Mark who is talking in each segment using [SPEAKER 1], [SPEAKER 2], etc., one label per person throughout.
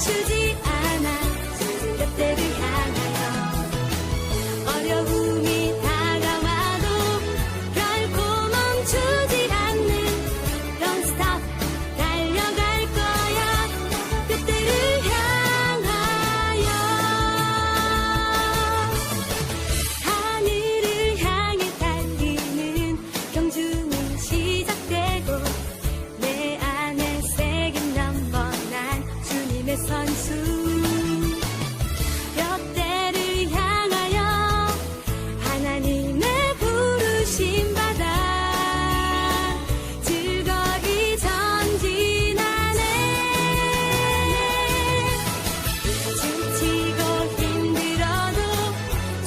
[SPEAKER 1] 멈추지 않아 그때를 향하여 어려움이 다가와도 결코 멈추지 않는 Don't stop 달려갈 거야 그때를 향하여 하늘을 향해 달리는 경주는 시작되고 내 안에 새긴 넘버난 주님의 선수 몇 대를 향하여 하나님의 부르심 받아 즐거이 전진하네 지치고 힘들어도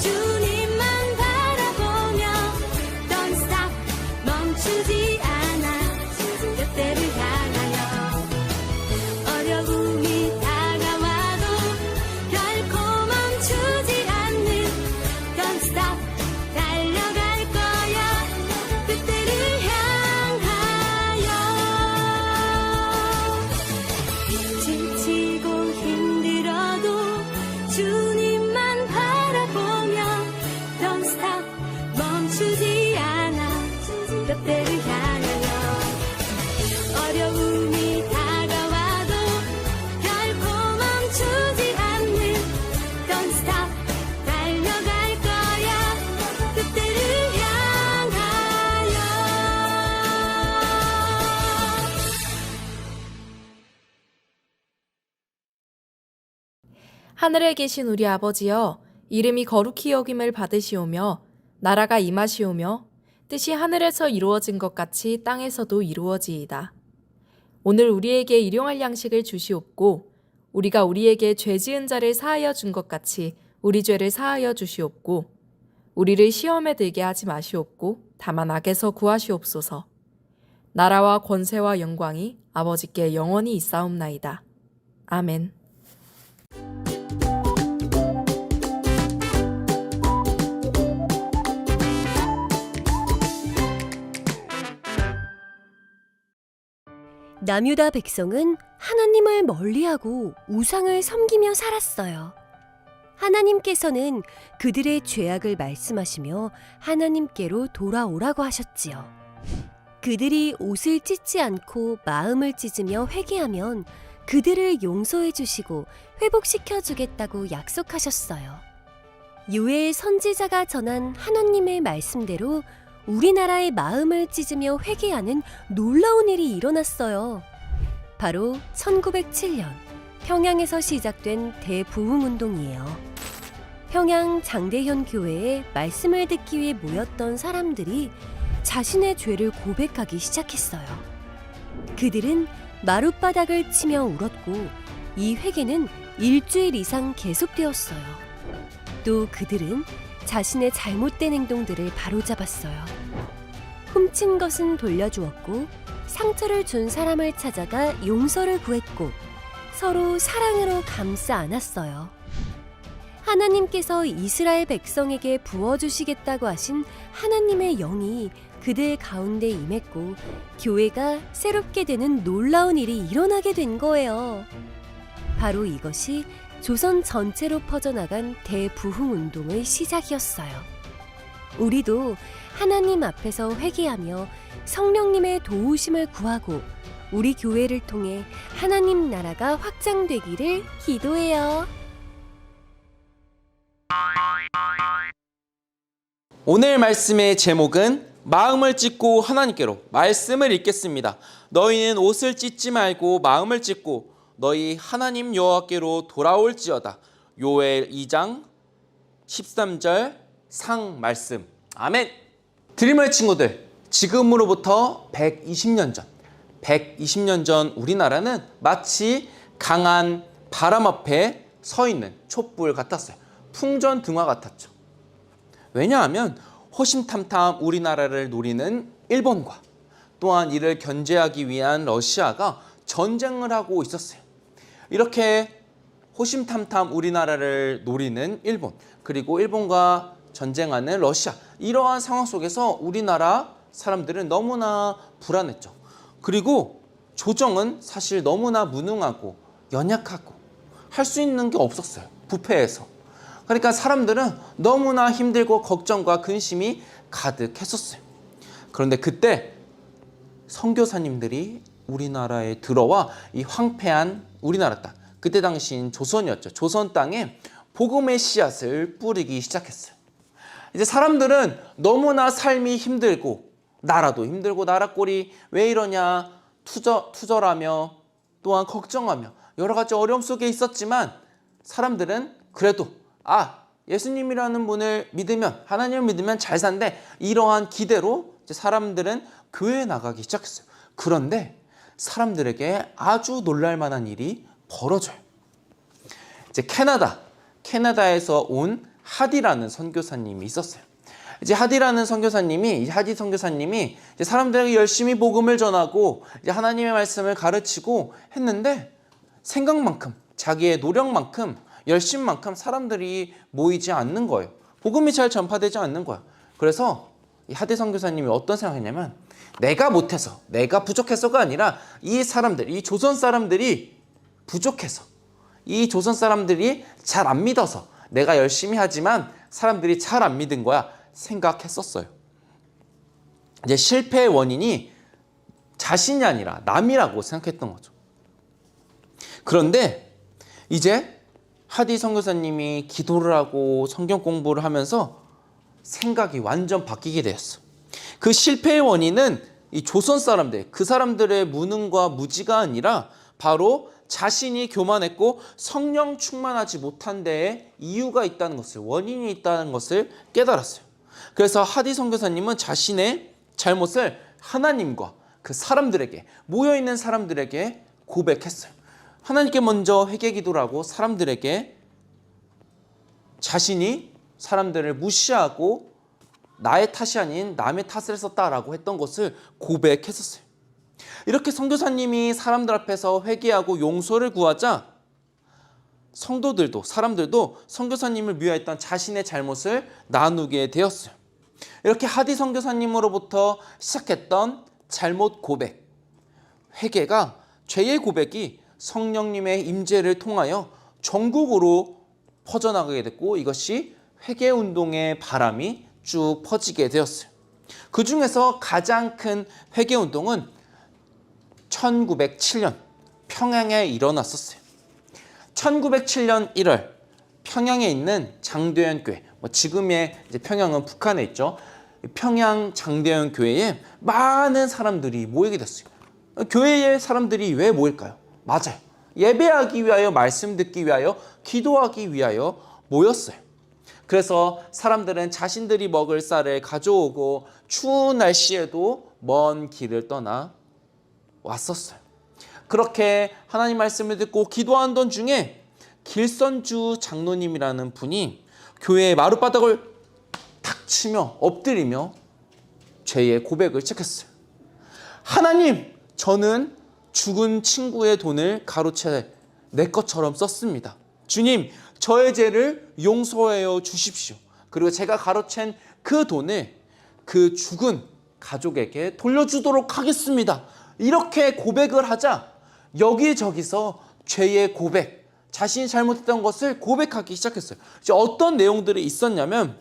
[SPEAKER 1] 주님만 바라보며 Don't stop 멈추지 않아 그때를 향하여 어려움이 다가와도 결코 멈추지 않는 Don't stop 달려갈 거야 그때를 향하여 지치고 힘들어도 주님만 바라보며 Don't stop 멈추지 않아 그때를 향하여 어려움이 다가와도 결코 멈추지 않는 Don't stop 달려갈 거야 그때를 향하여
[SPEAKER 2] 하늘에 계신 우리 아버지여, 이름이 거룩히 여김을 받으시오며 나라가 임하시오며 뜻이 하늘에서 이루어진 것 같이 땅에서도 이루어지이다. 오늘 우리에게 일용할 양식을 주시옵고 우리가 우리에게 죄 지은 자를 사하여 준 것 같이 우리 죄를 사하여 주시옵고 우리를 시험에 들게 하지 마시옵고 다만 악에서 구하시옵소서. 나라와 권세와 영광이 아버지께 영원히 있사옵나이다. 아멘.
[SPEAKER 3] 남유다 백성은 하나님을 멀리하고 우상을 섬기며 살았어요. 하나님께서는 그들의 죄악을 말씀하시며 하나님께로 돌아오라고 하셨지요. 그들이 옷을 찢지 않고 마음을 찢으며 회개하면 그들을 용서해 주시고 회복시켜 주겠다고 약속하셨어요. 요엘 선지자가 전한 하나님의 말씀대로 우리나라의 마음을 찢으며 회개하는 놀라운 일이 일어났어요. 바로 1907년 평양에서 시작된 대부흥운동이에요. 평양 장대현 교회에 말씀을 듣기 위해 모였던 사람들이 자신의 죄를 고백하기 시작했어요. 그들은 마룻바닥을 치며 울었고 이 회개는 일주일 이상 계속되었어요. 또 그들은 자신의 잘못된 행동들을 바로잡았어요. 훔친 것은 돌려주었고 상처를 준 사람을 찾아가 용서를 구했고 서로 사랑으로 감싸 안았어요. 하나님께서 이스라엘 백성에게 부어주시겠다고 하신 하나님의 영이 그들 가운데 임했고 교회가 새롭게 되는 놀라운 일이 일어나게 된 거예요. 바로 이것이 조선 전체로 퍼져나간 대부흥운동의 시작이었어요. 우리도 하나님 앞에서 회개하며 성령님의 도우심을 구하고 우리 교회를 통해 하나님 나라가 확장되기를 기도해요.
[SPEAKER 4] 오늘 말씀의 제목은 마음을 찢고 하나님께로 말씀을 읽겠습니다. 너희는 옷을 찢지 말고 마음을 찢고 너희 하나님 여호와께로 돌아올지어다. 요엘 2장 13절 상 말씀. 아멘. 드림의 친구들, 지금으로부터 120년 전 우리나라는 마치 강한 바람 앞에 서 있는 촛불 같았어요. 풍전등화 같았죠. 왜냐하면 호심탐탐 우리나라를 노리는 일본과 또한 이를 견제하기 위한 러시아가 전쟁을 하고 있었어요. 이렇게 호심탐탐 우리나라를 노리는 일본, 그리고 일본과 전쟁하는 러시아, 이러한 상황 속에서 우리나라 사람들은 너무나 불안했죠. 그리고 조정은 사실 너무나 무능하고 연약하고 할 수 있는 게 없었어요. 부패해서. 그러니까 사람들은 너무나 힘들고 걱정과 근심이 가득했었어요. 그런데 그때 선교사님들이 우리나라에 들어와 이 황폐한 우리나라 땅, 그때 당시인 조선이었죠. 조선 땅에 복음의 씨앗을 뿌리기 시작했어요. 이제 사람들은 너무나 삶이 힘들고 나라도 힘들고 나라 꼴이 왜 이러냐 투절하며 또한 걱정하며 여러 가지 어려움 속에 있었지만 사람들은 그래도 예수님이라는 분을 믿으면 하나님을 믿으면 잘 산대 이러한 기대로 이제 사람들은 교회에 나가기 시작했어요. 그런데 사람들에게 아주 놀랄 만한 일이 벌어져요. 이제 캐나다에서 온 하디라는 선교사님이 있었어요. 이제 하디라는 선교사님이 하디 선교사님이 이제 사람들에게 열심히 복음을 전하고 이제 하나님의 말씀을 가르치고 했는데 생각만큼 자기의 노력만큼 열심만큼 사람들이 모이지 않는 거예요. 복음이 잘 전파되지 않는 거예요. 그래서 이 하디 선교사님이 어떤 생각했냐면 내가 못해서 내가 부족해서가 아니라 이 사람들 이 조선 사람들이 부족해서 이 조선 사람들이 잘 안 믿어서 내가 열심히 하지만 사람들이 잘 안 믿은 거야 생각했었어요. 이제 실패의 원인이 자신이 아니라 남이라고 생각했던 거죠. 그런데 이제 하디 선교사님이 기도를 하고 성경 공부를 하면서 생각이 완전 바뀌게 되었어. 그 실패의 원인은 이 조선 사람들, 그 사람들의 무능과 무지가 아니라 바로 자신이 교만했고 성령 충만하지 못한 데에 이유가 있다는 것을, 원인이 있다는 것을 깨달았어요. 그래서 하디 선교사님은 자신의 잘못을 하나님과 그 사람들에게, 모여있는 사람들에게 고백했어요. 하나님께 먼저 회개 기도를 하고 사람들에게 자신이 사람들을 무시하고 나의 탓이 아닌 남의 탓을 했었다라고 했던 것을 고백했었어요. 이렇게 선교사님이 사람들 앞에서 회개하고 용서를 구하자 성도들도 사람들도 선교사님을 미워했던 자신의 잘못을 나누게 되었어요. 이렇게 하디 선교사님으로부터 시작했던 잘못 고백, 회개가 죄의 고백이 성령님의 임재를 통하여 전국으로 퍼져나가게 됐고 이것이 회개운동의 바람이 쭉 퍼지게 되었어요. 그 중에서 가장 큰 회개운동은 1907년 평양에 일어났었어요. 1907년 1월 평양에 있는 장대현 교회, 지금의 이제 평양은 북한에 있죠. 평양 장대현 교회에 많은 사람들이 모이게 됐어요. 교회에 사람들이 왜 모일까요? 맞아요. 예배하기 위하여, 말씀 듣기 위하여, 기도하기 위하여 모였어요. 그래서 사람들은 자신들이 먹을 쌀을 가져오고 추운 날씨에도 먼 길을 떠나 왔었어요. 그렇게 하나님 말씀을 듣고 기도하던 중에 길선주 장로님이라는 분이 교회의 마룻바닥을 탁 치며 엎드리며 죄의 고백을 시작했어요. 하나님, 저는 죽은 친구의 돈을 가로채 내 것처럼 썼습니다. 주님, 저의 죄를 용서하여 주십시오. 그리고 제가 가로챈 그 돈을 그 죽은 가족에게 돌려주도록 하겠습니다. 이렇게 고백을 하자 여기저기서 죄의 고백, 자신이 잘못했던 것을 고백하기 시작했어요. 이제 어떤 내용들이 있었냐면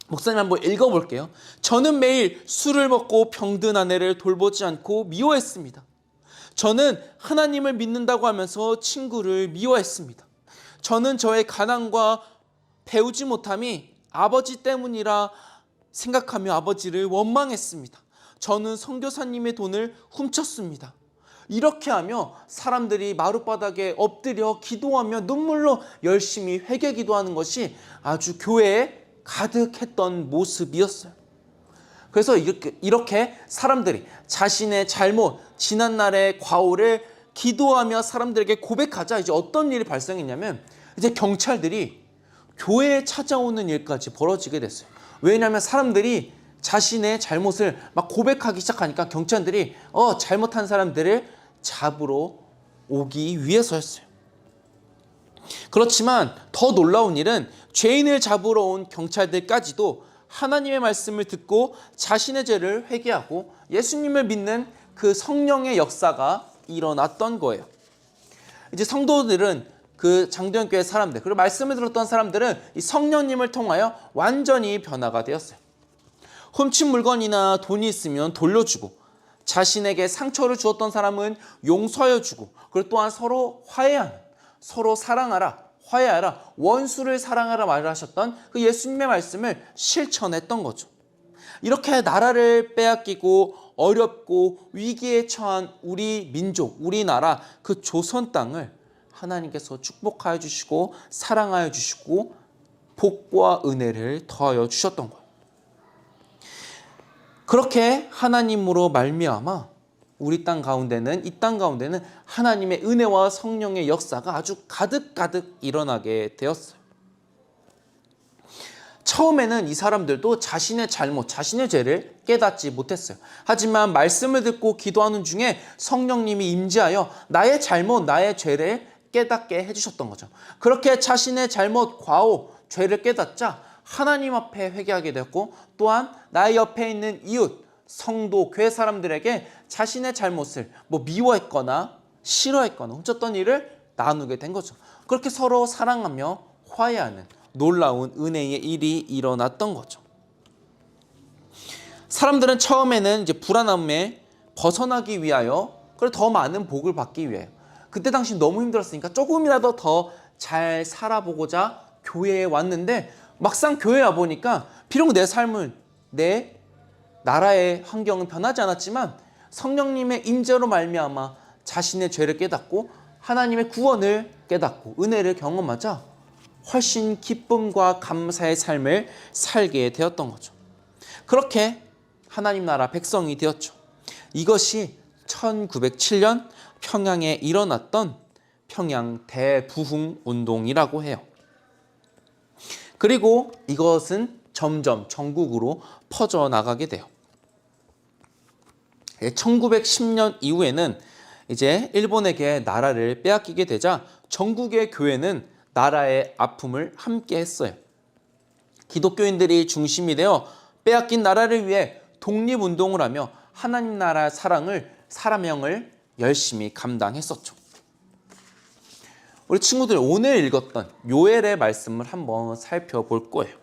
[SPEAKER 4] 목사님 한번 읽어볼게요. 저는 매일 술을 먹고 병든 아내를 돌보지 않고 미워했습니다. 저는 하나님을 믿는다고 하면서 친구를 미워했습니다. 저는 저의 가난과 배우지 못함이 아버지 때문이라 생각하며 아버지를 원망했습니다. 저는 선교사님의 돈을 훔쳤습니다. 이렇게 하며 사람들이 마룻바닥에 엎드려 기도하며 눈물로 열심히 회개 기도하는 것이 아주 교회에 가득했던 모습이었어요. 그래서 이렇게 사람들이 자신의 잘못, 지난날의 과오를 기도하며 사람들에게 고백하자 이제 어떤 일이 발생했냐면 이제 경찰들이 교회에 찾아오는 일까지 벌어지게 됐어요. 왜냐하면 사람들이 자신의 잘못을 막 고백하기 시작하니까 경찰들이 잘못한 사람들을 잡으러 오기 위해서였어요. 그렇지만 더 놀라운 일은 죄인을 잡으러 온 경찰들까지도 하나님의 말씀을 듣고 자신의 죄를 회개하고 예수님을 믿는 그 성령의 역사가 일어났던 거예요. 이제 성도들은 그 장도연교회 사람들, 그리고 말씀을 들었던 사람들은 이 성령님을 통하여 완전히 변화가 되었어요. 훔친 물건이나 돈이 있으면 돌려주고, 자신에게 상처를 주었던 사람은 용서하여 주고, 그리고 또한 서로 화해하는, 서로 사랑하라, 화해하라, 원수를 사랑하라 말을 하셨던 그 예수님의 말씀을 실천했던 거죠. 이렇게 나라를 빼앗기고 어렵고 위기에 처한 우리 민족, 우리나라, 그 조선 땅을 하나님께서 축복하여 주시고 사랑하여 주시고 복과 은혜를 더하여 주셨던 거예요. 그렇게 하나님으로 말미암아 우리 땅 가운데는, 이 땅 가운데는 하나님의 은혜와 성령의 역사가 아주 가득가득 일어나게 되었어요. 처음에는 이 사람들도 자신의 잘못, 자신의 죄를 깨닫지 못했어요. 하지만 말씀을 듣고 기도하는 중에 성령님이 임재하여 나의 잘못, 나의 죄를 깨닫게 해주셨던 거죠. 그렇게 자신의 잘못, 과오, 죄를 깨닫자 하나님 앞에 회개하게 되었고, 또한 나의 옆에 있는 이웃, 성도, 교회 사람들에게 자신의 잘못을 미워했거나 싫어했거나 훔쳤던 일을 나누게 된 거죠. 그렇게 서로 사랑하며 화해하는 놀라운 은혜의 일이 일어났던 거죠. 사람들은 처음에는 이제 불안함에 벗어나기 위하여, 그리고 더 많은 복을 받기 위해요. 그때 당시 너무 힘들었으니까 조금이라도 더 잘 살아보고자 교회에 왔는데, 막상 교회에 와보니까 비록 내 삶은, 내 나라의 환경은 변하지 않았지만 성령님의 임재로 말미암아 자신의 죄를 깨닫고 하나님의 구원을 깨닫고 은혜를 경험하자 훨씬 기쁨과 감사의 삶을 살게 되었던 거죠. 그렇게 하나님 나라 백성이 되었죠. 이것이 1907년 평양에 일어났던 평양 대부흥 운동이라고 해요. 그리고 이것은 점점 전국으로 퍼져나가게 돼요. 1910년 이후에는 이제 일본에게 나라를 빼앗기게 되자 전국의 교회는 나라의 아픔을 함께 했어요. 기독교인들이 중심이 되어 빼앗긴 나라를 위해 독립운동을 하며 하나님 나라 사랑을 열심히 감당했었죠. 우리 친구들, 오늘 읽었던 요엘의 말씀을 한번 살펴볼 거예요.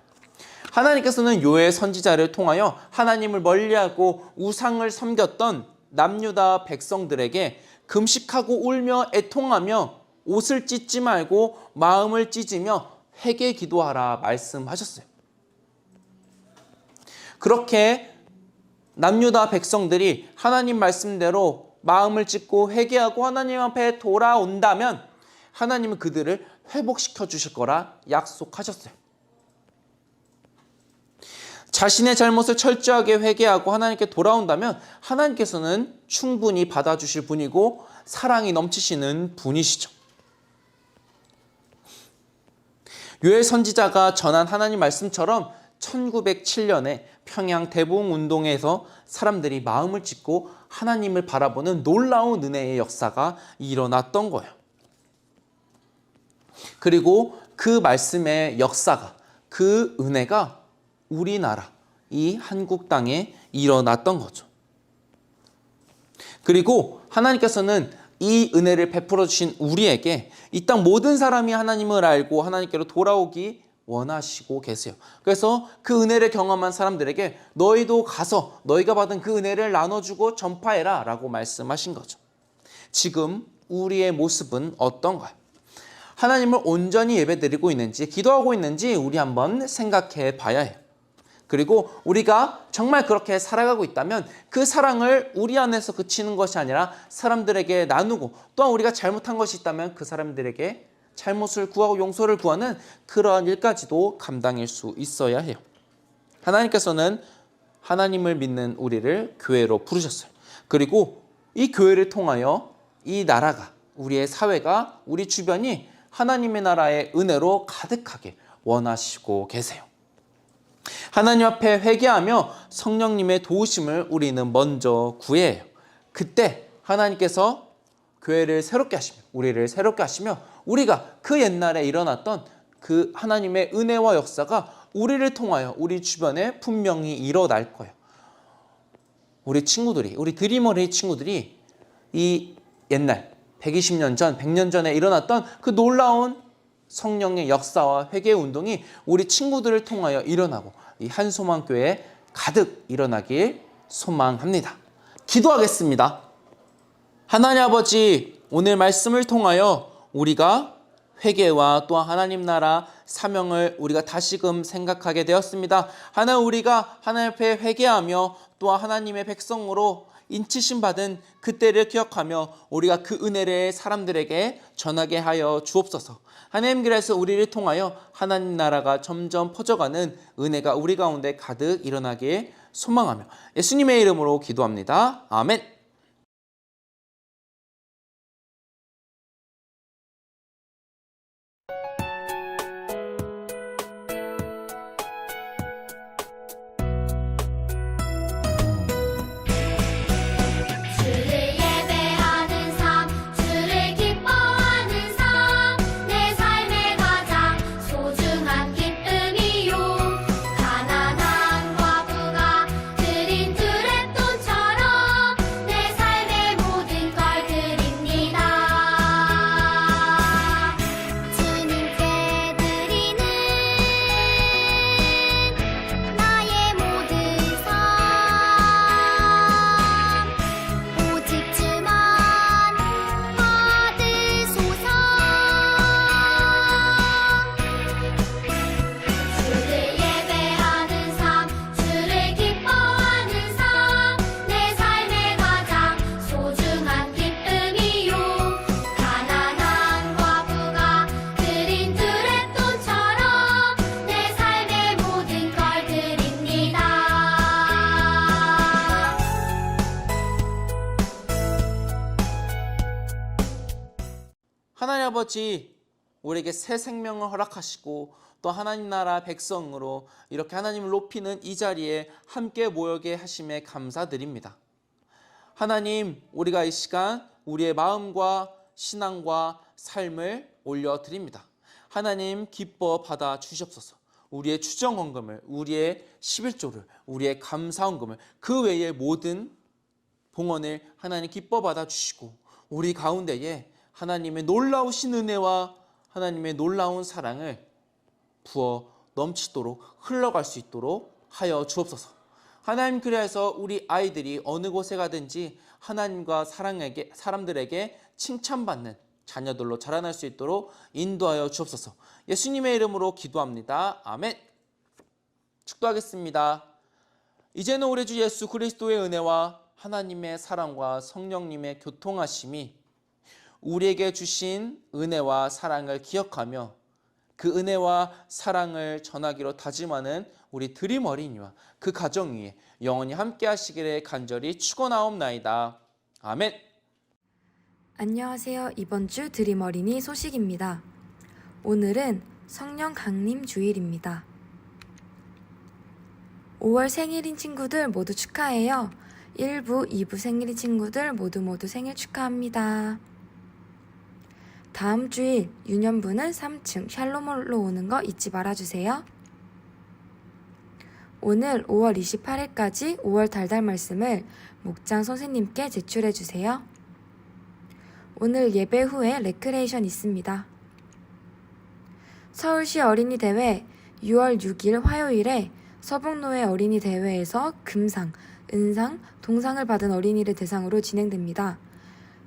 [SPEAKER 4] 하나님께서는 요엘 선지자를 통하여 하나님을 멀리하고 우상을 섬겼던 남유다 백성들에게 금식하고 울며 애통하며 옷을 찢지 말고 마음을 찢으며 회개 기도하라 말씀하셨어요. 그렇게 남유다 백성들이 하나님 말씀대로 마음을 찢고 회개하고 하나님 앞에 돌아온다면 하나님은 그들을 회복시켜 주실 거라 약속하셨어요. 자신의 잘못을 철저하게 회개하고 하나님께 돌아온다면 하나님께서는 충분히 받아주실 분이고 사랑이 넘치시는 분이시죠. 요엘 선지자가 전한 하나님 말씀처럼 1907년에 평양 대부흥운동에서 사람들이 마음을 찢고 하나님을 바라보는 놀라운 은혜의 역사가 일어났던 거예요. 그리고 그 말씀의 역사가, 그 은혜가 우리나라, 이 한국 땅에 일어났던 거죠. 그리고 하나님께서는 이 은혜를 베풀어 주신 우리에게 이 땅 모든 사람이 하나님을 알고 하나님께로 돌아오기 원하시고 계세요. 그래서 그 은혜를 경험한 사람들에게 너희도 가서 너희가 받은 그 은혜를 나눠주고 전파해라 라고 말씀하신 거죠. 지금 우리의 모습은 어떤가요? 하나님을 온전히 예배드리고 있는지, 기도하고 있는지 우리 한번 생각해 봐야 해요. 그리고 우리가 정말 그렇게 살아가고 있다면 그 사랑을 우리 안에서 그치는 것이 아니라 사람들에게 나누고, 또한 우리가 잘못한 것이 있다면 그 사람들에게 잘못을 구하고 용서를 구하는 그러한 일까지도 감당할 수 있어야 해요. 하나님께서는 하나님을 믿는 우리를 교회로 부르셨어요. 그리고 이 교회를 통하여 이 나라가, 우리의 사회가, 우리 주변이 하나님의 나라의 은혜로 가득하게 원하시고 계세요. 하나님 앞에 회개하며 성령님의 도우심을 우리는 먼저 구해야 해요. 그때 하나님께서 교회를 새롭게 하시며, 우리를 새롭게 하시며, 우리가 그 옛날에 일어났던 그 하나님의 은혜와 역사가 우리를 통하여 우리 주변에 분명히 일어날 거예요. 우리 친구들이, 우리 드리머리 친구들이 이 옛날 120년 전, 100년 전에 일어났던 그 놀라운 성령의 역사와 회개 운동이 우리 친구들을 통하여 일어나고 이 한소망교회에 가득 일어나길 소망합니다. 기도하겠습니다. 하나님 아버지, 오늘 말씀을 통하여 우리가 회개와 또한 하나님 나라 사명을 우리가 다시금 생각하게 되었습니다. 하나님, 우리가 하나님 앞에 회개하며 또한 하나님의 백성으로 인치심 받은 그때를 기억하며 우리가 그 은혜를 사람들에게 전하게 하여 주옵소서. 하나님, 그래서 우리를 통하여 하나님 나라가 점점 퍼져가는 은혜가 우리 가운데 가득 일어나길 소망하며 예수님의 이름으로 기도합니다. 아멘.
[SPEAKER 1] 주를 예배하는 삶, 주를 기뻐하는 삶, 내 삶의 가장 소중한 기쁨이요. 가난한 과부가 드린 드랩돈처럼 내 삶의 모든 걸 드립니다. 주님께 드리는 나의 모든 삶, 오직 주만 받으소서. 주를 예배하는 삶, 주를 기뻐하는 삶, 내 삶의 가장 소중한 기쁨이요. 가난한 과부가 드린 드랩돈처럼 내 삶의 모든 걸 드립니다.
[SPEAKER 4] 하나님 아버지, 우리에게 새 생명을 허락하시고 또 하나님 나라 백성으로 이렇게 하나님을 높이는 이 자리에 함께 모여게 하심에 감사드립니다. 하나님, 우리가 이 시간 우리의 마음과 신앙과 삶을 올려드립니다. 하나님, 기뻐 받아 주시옵소서. 우리의 추정헌금을, 우리의 11조를, 우리의 감사헌금을, 그 외의 모든 봉헌을 하나님 기뻐 받아 주시고 우리 가운데에 하나님의 놀라우신 은혜와 하나님의 놀라운 사랑을 부어 넘치도록 흘러갈 수 있도록 하여 주옵소서. 하나님, 그래서 우리 아이들이 어느 곳에 가든지 하나님과 사람들에게 칭찬받는 자녀들로 자라날 수 있도록 인도하여 주옵소서. 예수님의 이름으로 기도합니다. 아멘. 축도하겠습니다. 이제는 우리 주 예수 그리스도의 은혜와 하나님의 사랑과 성령님의 교통하심이 우리에게 주신 은혜와 사랑을 기억하며 그 은혜와 사랑을 전하기로 다짐하는 우리 드림 어린이와 그 가정 위에 영원히 함께 하시기를 간절히 축원하옵나이다. 아멘.
[SPEAKER 2] 안녕하세요. 이번 주 드림 어린이 소식입니다. 오늘은 성령 강림 주일입니다. 5월 생일인 친구들 모두 축하해요. 1부, 2부 생일인 친구들 모두 생일 축하합니다. 다음 주일 유년부는 3층 샬롬홀로 오는 거 잊지 말아주세요. 오늘 5월 28일까지 5월 달달 말씀을 목장 선생님께 제출해주세요. 오늘 예배 후에 레크레이션 있습니다. 서울시 어린이 대회 6월 6일 화요일에 서북노회 어린이 대회에서 금상, 은상, 동상을 받은 어린이를 대상으로 진행됩니다.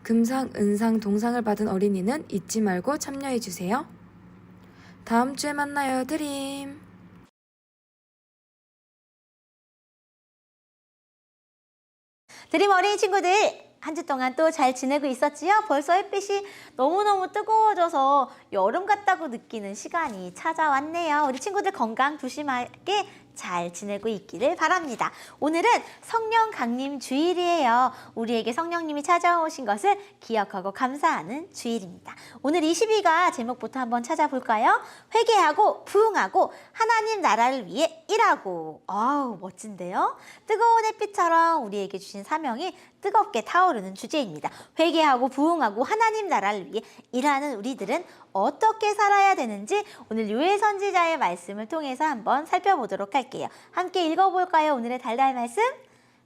[SPEAKER 2] 금상, 은상, 동상을 받은 어린이는 잊지 말고 참여해주세요. 다음 주에 만나요. 드림.
[SPEAKER 5] 드림 어린이 친구들, 한 주 동안 또 잘 지내고 있었지요? 벌써 햇빛이 너무너무 뜨거워져서 여름 같다고 느끼는 시간이 찾아왔네요. 우리 친구들 건강 조심하게 잘 지내고 있기를 바랍니다. 오늘은 성령 강림 주일이에요. 우리에게 성령님이 찾아오신 것을 기억하고 감사하는 주일입니다. 오늘 20위가 제목부터 한번 찾아볼까요? 회개하고 부응하고 하나님 나라를 위해 일하고. 아우, 멋진데요? 뜨거운 햇빛처럼 우리에게 주신 사명이 뜨겁게 타오르는 주제입니다. 회개하고 부응하고 하나님 나라를 위해 일하는 우리들은 어떻게 살아야 되는지 오늘 요엘 선지자의 말씀을 통해서 한번 살펴보도록 할게요. 함께 읽어볼까요? 오늘의 달달 말씀.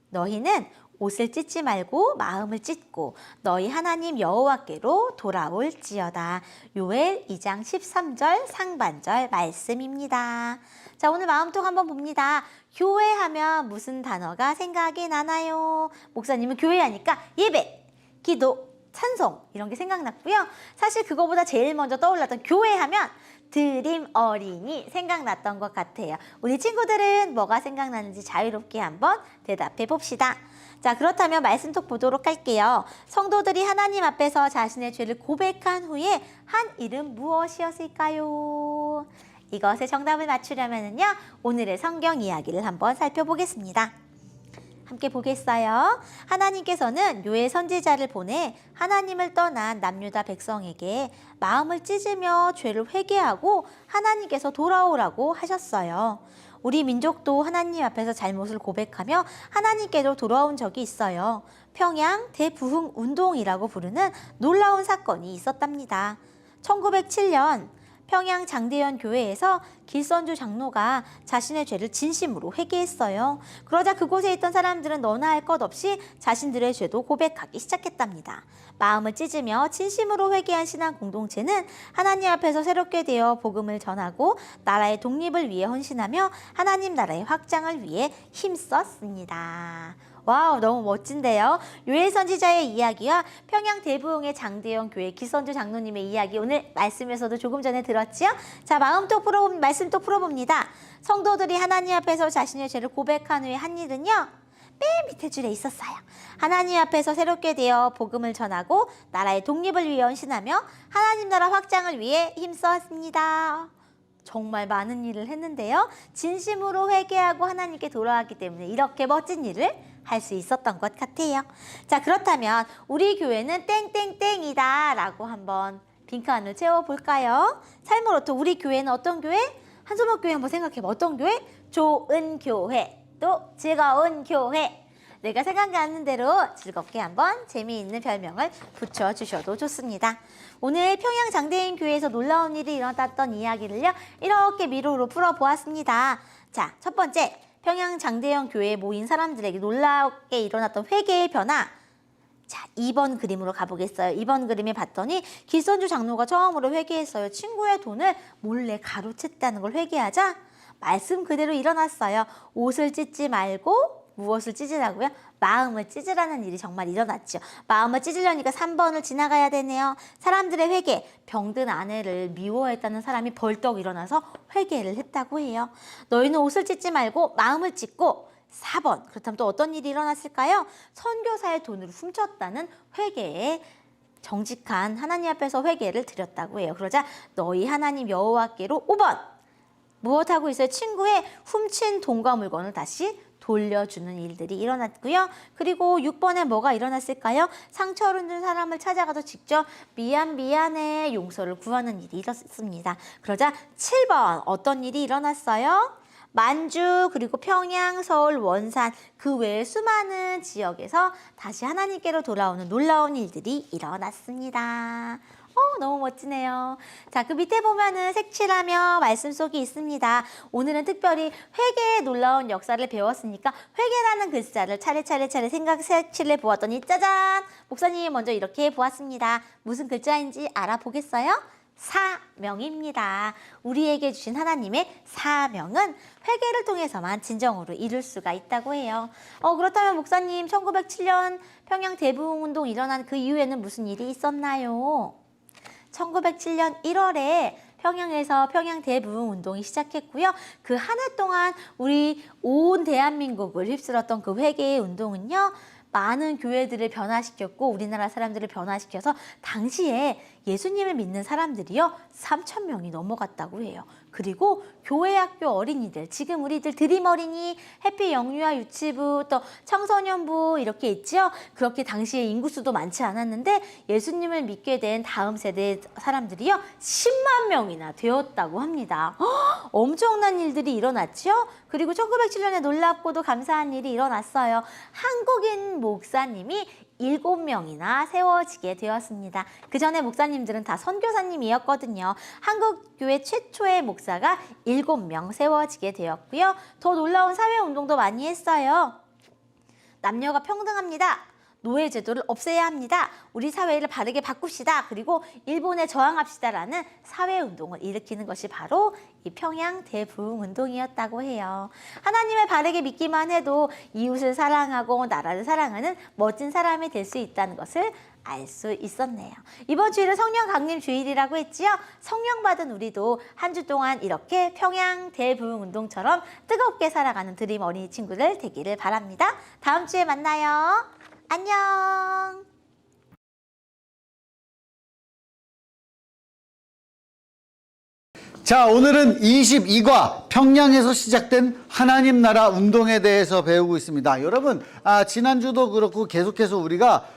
[SPEAKER 5] 너희는 옷을 찢지 말고 마음을 찢고 너희 하나님 여호와께로 돌아올지어다. 요엘 2장 13절 상반절 말씀입니다. 자, 오늘 마음톡 한번 봅니다. 교회하면 무슨 단어가 생각이 나나요? 목사님은 교회하니까 예배, 기도, 찬송 이런 게 생각났고요. 사실 그거보다 제일 먼저 떠올랐던 교회하면 드림 어린이 생각났던 것 같아요. 우리 친구들은 뭐가 생각나는지 자유롭게 한번 대답해 봅시다. 자, 그렇다면 말씀톡 보도록 할게요. 성도들이 하나님 앞에서 자신의 죄를 고백한 후에 한 일은 무엇이었을까요? 이것의 정답을 맞추려면요, 오늘의 성경 이야기를 한번 살펴보겠습니다. 함께 보겠어요. 하나님께서는 요엘 선지자를 보내 하나님을 떠난 남유다 백성에게 마음을 찢으며 죄를 회개하고 하나님께서 돌아오라고 하셨어요. 우리 민족도 하나님 앞에서 잘못을 고백하며 하나님께로 돌아온 적이 있어요. 평양 대부흥 운동이라고 부르는 놀라운 사건이 있었답니다. 1907년 평양 장대현 교회에서 길선주 장로가 자신의 죄를 진심으로 회개했어요. 그러자 그곳에 있던 사람들은 너나 할 것 없이 자신들의 죄도 고백하기 시작했답니다. 마음을 찢으며 진심으로 회개한 신앙 공동체는 하나님 앞에서 새롭게 되어 복음을 전하고 나라의 독립을 위해 헌신하며 하나님 나라의 확장을 위해 힘썼습니다. 와우, 너무 멋진데요. 요엘 선지자의 이야기와 평양 대부흥의 장대현 교회 기선주 장로님의 이야기 오늘 말씀에서도 조금 전에 들었지요? 자, 말씀톡 풀어봅니다. 성도들이 하나님 앞에서 자신의 죄를 고백한 후에 한 일은요, 맨 밑에 줄에 있었어요. 하나님 앞에서 새롭게 되어 복음을 전하고 나라의 독립을 위해 헌신하며 하나님 나라 확장을 위해 힘썼습니다. 정말 많은 일을 했는데요. 진심으로 회개하고 하나님께 돌아왔기 때문에 이렇게 멋진 일을 할 수 있었던 것 같아요. 자, 그렇다면 우리 교회는 땡땡땡이다 라고 한번 빈칸을 채워볼까요? 삶으로부터 우리 교회는 어떤 교회? 한소목 교회 한번 생각해봐. 어떤 교회? 좋은 교회, 또 즐거운 교회. 내가 생각나는 대로 즐겁게 한번 재미있는 별명을 붙여주셔도 좋습니다. 오늘 평양 장대인 교회에서 놀라운 일이 일어났던 이야기를요, 이렇게 미로로 풀어보았습니다. 자, 첫 번째, 평양 장대현 교회에 모인 사람들에게 놀랍게 일어났던 회개의 변화. 자, 2번 그림으로 가보겠어요. 2번 그림에 봤더니 길선주 장로가 처음으로 회개했어요. 친구의 돈을 몰래 가로챘다는 걸 회개하자 말씀 그대로 일어났어요. 옷을 찢지 말고 무엇을 찢으라고요? 마음을 찢으라는 일이 정말 일어났죠. 마음을 찢으려니까 3번을 지나가야 되네요. 사람들의 회개, 병든 아내를 미워했다는 사람이 벌떡 일어나서 회개를 했다고 해요. 너희는 옷을 찢지 말고 마음을 찢고 4번, 그렇다면 또 어떤 일이 일어났을까요? 선교사의 돈을 훔쳤다는 회개에 정직한 하나님 앞에서 회개를 드렸다고 해요. 그러자 너희 하나님 여호와께로 5번, 무엇하고 있어요? 친구의 훔친 돈과 물건을 다시 돌려주는 일들이 일어났고요. 그리고 6번에 뭐가 일어났을까요? 상처를 준 사람을 찾아가서 직접 미안해 용서를 구하는 일이 일어났습니다. 그러자 7번 어떤 일이 일어났어요? 만주 그리고 평양, 서울, 원산 그 외의 수많은 지역에서 다시 하나님께로 돌아오는 놀라운 일들이 일어났습니다. 너무 멋지네요. 자, 그 밑에 보면은 색칠하며 말씀 속이 있습니다. 오늘은 특별히 회개의 놀라운 역사를 배웠으니까 회개라는 글자를 차례 색칠해 보았더니 짜잔! 목사님이 먼저 이렇게 보았습니다. 무슨 글자인지 알아보겠어요? 사명입니다. 우리에게 주신 하나님의 사명은 회개를 통해서만 진정으로 이룰 수가 있다고 해요. 그렇다면 목사님 1907년 평양 대부흥운동 일어난 그 이후에는 무슨 일이 있었나요? 1907년 1월에 평양에서 평양 대부흥 운동이 시작했고요. 그 한 해 동안 우리 온 대한민국을 휩쓸었던 그 회개의 운동은요, 많은 교회들을 변화시켰고 우리나라 사람들을 변화시켜서 당시에 예수님을 믿는 사람들이요 3,000명이 넘어갔다고 해요. 그리고 교회 학교 어린이들, 지금 우리들 드림 어린이, 해피 영유아 유치부, 또 청소년부 이렇게 있죠. 그렇게 당시에 인구수도 많지 않았는데 예수님을 믿게 된 다음 세대 사람들이요 10만 명이나 되었다고 합니다. 엄청난 일들이 일어났죠. 그리고 1907년에 놀랍고도 감사한 일이 일어났어요. 한국인 목사님이 7명이나 세워지게 되었습니다. 그 전에 목사님들은 다 선교사님이었거든요. 한국교회 최초의 목사가 7명 세워지게 되었고요. 더 놀라운 사회운동도 많이 했어요. 남녀가 평등합니다. 노예 제도를 없애야 합니다. 우리 사회를 바르게 바꿉시다. 그리고 일본에 저항합시다라는 사회운동을 일으키는 것이 바로 이 평양 대부흥운동이었다고 해요. 하나님을 바르게 믿기만 해도 이웃을 사랑하고 나라를 사랑하는 멋진 사람이 될 수 있다는 것을 알 수 있었네요. 이번 주일은 성령 강림 주일이라고 했지요. 성령 받은 우리도 한 주 동안 이렇게 평양 대부흥운동처럼 뜨겁게 살아가는 드림 어린이 친구들 되기를 바랍니다. 다음 주에 만나요. 안녕.
[SPEAKER 6] 자, 오늘은 22과 평양에서 시작된 하나님 나라 운동에 대해서 배우고 있습니다. 여러분, 지난주도 그렇고 계속해서 우리가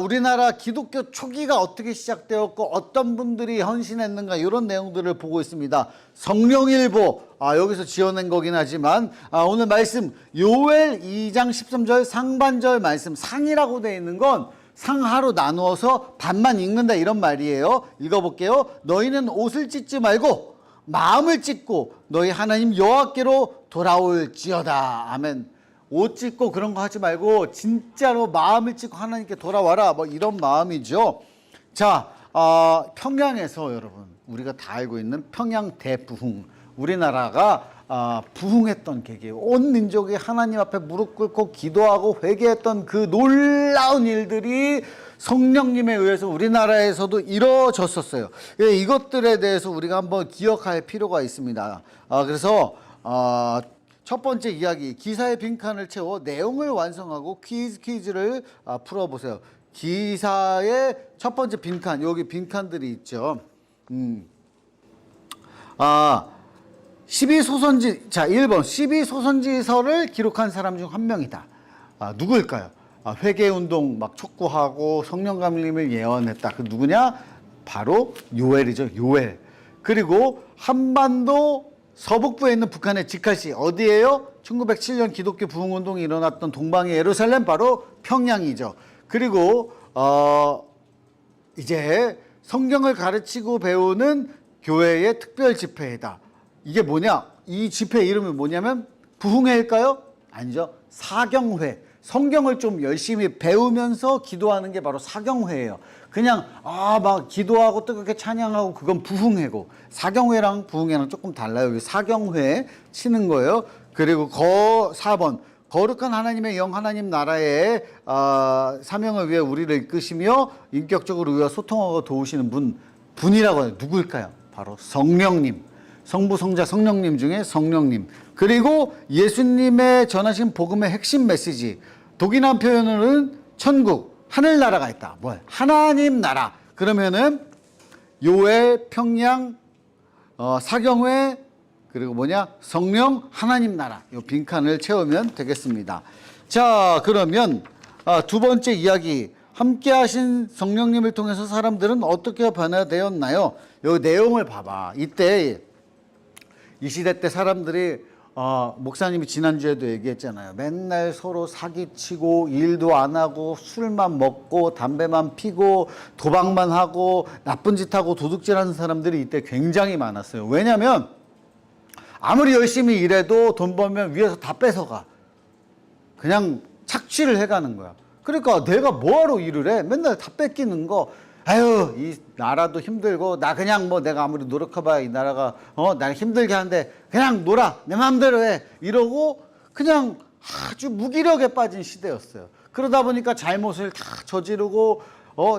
[SPEAKER 6] 우리나라 기독교 초기가 어떻게 시작되었고 어떤 분들이 헌신했는가 이런 내용들을 보고 있습니다. 성령일보 여기서 지어낸 거긴 하지만 오늘 말씀 요엘 2장 13절 상반절 말씀, 상이라고 되어 있는 건 상하로 나누어서 반만 읽는다 이런 말이에요. 읽어볼게요. 너희는 옷을 찢지 말고 마음을 찢고 너희 하나님 여호와께로 돌아올지어다. 아멘. 옷 찢고 그런 거 하지 말고 진짜로 마음을 찢고 하나님께 돌아와라, 뭐 이런 마음이죠. 자, 평양에서 여러분 우리가 다 알고 있는 평양 대부흥, 우리나라가 부흥했던 계기예요. 온 민족이 하나님 앞에 무릎 꿇고 기도하고 회개했던 그 놀라운 일들이 성령님에 의해서 우리나라에서도 이루어졌었어요. 이것들에 대해서 우리가 한번 기억할 필요가 있습니다. 그래서 첫 번째 이야기, 기사의 빈칸을 채워 내용을 완성하고 퀴즈를 풀어보세요. 기사의 첫 번째 빈칸, 여기 빈칸들이 있죠. 12소선지, 자, 1번 12소선지서를 기록한 사람 중 한 명이다. 누구일까요? 회개운동 막 촉구하고 성령감림을 예언했다. 그 누구냐? 바로 요엘이죠. 요엘. 그리고 한반도 서북부에 있는 북한의 직할시 어디예요? 1907년 기독교 부흥운동이 일어났던 동방의 예루살렘, 바로 평양이죠. 그리고 이제 성경을 가르치고 배우는 교회의 특별 집회이다. 이게 뭐냐? 이 집회 이름이 뭐냐면 부흥회일까요? 아니죠. 사경회. 성경을 좀 열심히 배우면서 기도하는 게 바로 사경회예요. 그냥 막 기도하고 뜨겁게 찬양하고 그건 부흥회고, 사경회랑 부흥회랑 조금 달라요. 여기 사경회 치는 거예요. 그리고 4번 거룩한 하나님의 영 하나님 나라의 사명을 위해 우리를 이끄시며 인격적으로 우리와 소통하고 도우시는 분이라고 해요. 누구일까요? 바로 성령님. 성부, 성자, 성령님 중에 성령님. 그리고 예수님의 전하신 복음의 핵심 메시지, 독일한 표현으로는 천국, 하늘나라가 있다. 뭐야? 하나님 나라. 그러면은 요엘, 평양, 사경회, 그리고 뭐냐? 성령, 하나님 나라. 요 빈칸을 채우면 되겠습니다. 자, 그러면 두 번째 이야기, 함께 하신 성령님을 통해서 사람들은 어떻게 변화되었나요? 요 내용을 봐봐. 이때 이 시대 때 사람들이 목사님이 지난주에도 얘기했잖아요. 맨날 서로 사기치고 일도 안 하고 술만 먹고 담배만 피고 도박만 하고 나쁜 짓 하고 도둑질하는 사람들이 이때 굉장히 많았어요. 왜냐하면 아무리 열심히 일해도 돈 벌면 위에서 다 뺏어가. 그냥 착취를 해가는 거야. 그러니까 내가 뭐하러 일을 해? 맨날 다 뺏기는 거. 아유, 이 나라도 힘들고 나 그냥 뭐 내가 아무리 노력해봐야 이 나라가 날 힘들게 하는데 그냥 놀아, 내 마음대로 해, 이러고 그냥 아주 무기력에 빠진 시대였어요. 그러다 보니까 잘못을 다 저지르고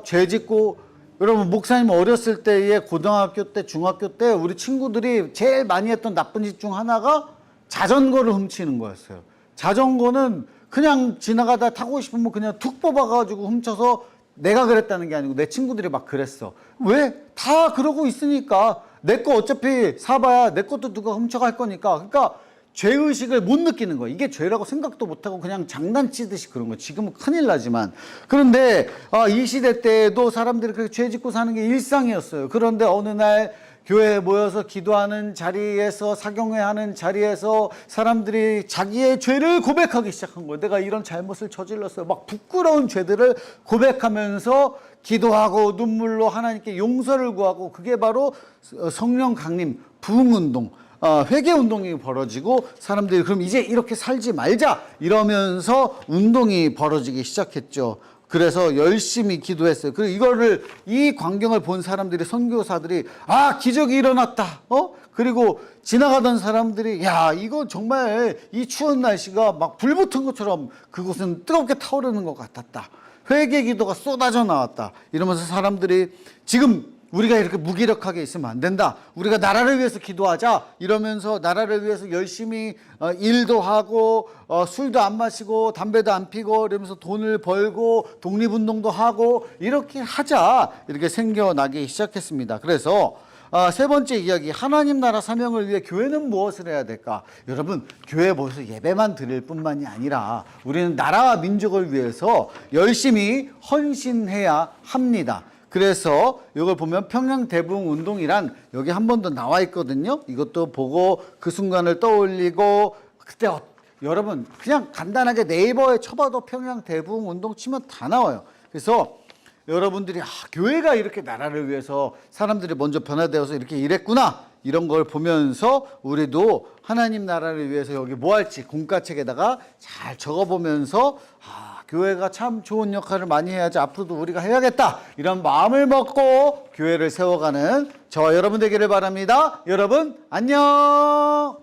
[SPEAKER 6] 죄 짓고. 여러분, 목사님 어렸을 때에 고등학교 때, 중학교 때 우리 친구들이 제일 많이 했던 나쁜 짓 중 하나가 자전거를 훔치는 거였어요. 자전거는 그냥 지나가다 타고 싶으면 그냥 툭 뽑아가지고 훔쳐서, 내가 그랬다는 게 아니고 내 친구들이 막 그랬어. 왜? 다 그러고 있으니까. 내 거 어차피 사봐야 내 것도 누가 훔쳐갈 거니까. 그러니까 죄의식을 못 느끼는 거야. 이게 죄라고 생각도 못하고 그냥 장난치듯이 그런 거야. 지금은 큰일 나지만. 그런데 이 시대 때도 사람들이 그렇게 죄 짓고 사는 게 일상이었어요. 그런데 어느 날 교회에 모여서 기도하는 자리에서, 사경회 하는 자리에서 사람들이 자기의 죄를 고백하기 시작한 거예요. 내가 이런 잘못을 저질렀어요. 막 부끄러운 죄들을 고백하면서 기도하고 눈물로 하나님께 용서를 구하고 그게 바로 성령 강림 부흥운동 회개운동이 벌어지고 사람들이 그럼 이제 이렇게 살지 말자 이러면서 운동이 벌어지기 시작했죠. 그래서 열심히 기도했어요. 그리고 이거를 이 광경을 본 사람들이 선교사들이 기적이 일어났다. 그리고 지나가던 사람들이 야 이거 정말 이 추운 날씨가 막 불 붙은 것처럼 그곳은 뜨겁게 타오르는 것 같았다. 회개 기도가 쏟아져 나왔다. 이러면서 사람들이 지금 우리가 이렇게 무기력하게 있으면 안 된다. 우리가 나라를 위해서 기도하자. 이러면서 나라를 위해서 열심히 일도 하고 술도 안 마시고 담배도 안 피고 이러면서 돈을 벌고 독립운동도 하고 이렇게 하자. 이렇게 생겨나기 시작했습니다. 그래서 세 번째 이야기, 하나님 나라 사명을 위해 교회는 무엇을 해야 될까? 여러분, 교회에 모여서 예배만 드릴 뿐만이 아니라 우리는 나라와 민족을 위해서 열심히 헌신해야 합니다. 그래서 이걸 보면 평양대부흥운동이란 여기 한 번 더 나와 있거든요. 이것도 보고 그 순간을 떠올리고 그때 여러분 그냥 간단하게 네이버에 쳐봐도 평양대부흥운동 치면 다 나와요. 그래서 여러분들이 교회가 이렇게 나라를 위해서 사람들이 먼저 변화되어서 이렇게 일했구나 이런 걸 보면서 우리도 하나님 나라를 위해서 여기 뭐 할지 공과책에다가 잘 적어보면서 교회가 참 좋은 역할을 많이 해야지 앞으로도 우리가 해야겠다 이런 마음을 먹고 교회를 세워가는 저와 여러분 되기를 바랍니다. 여러분 안녕.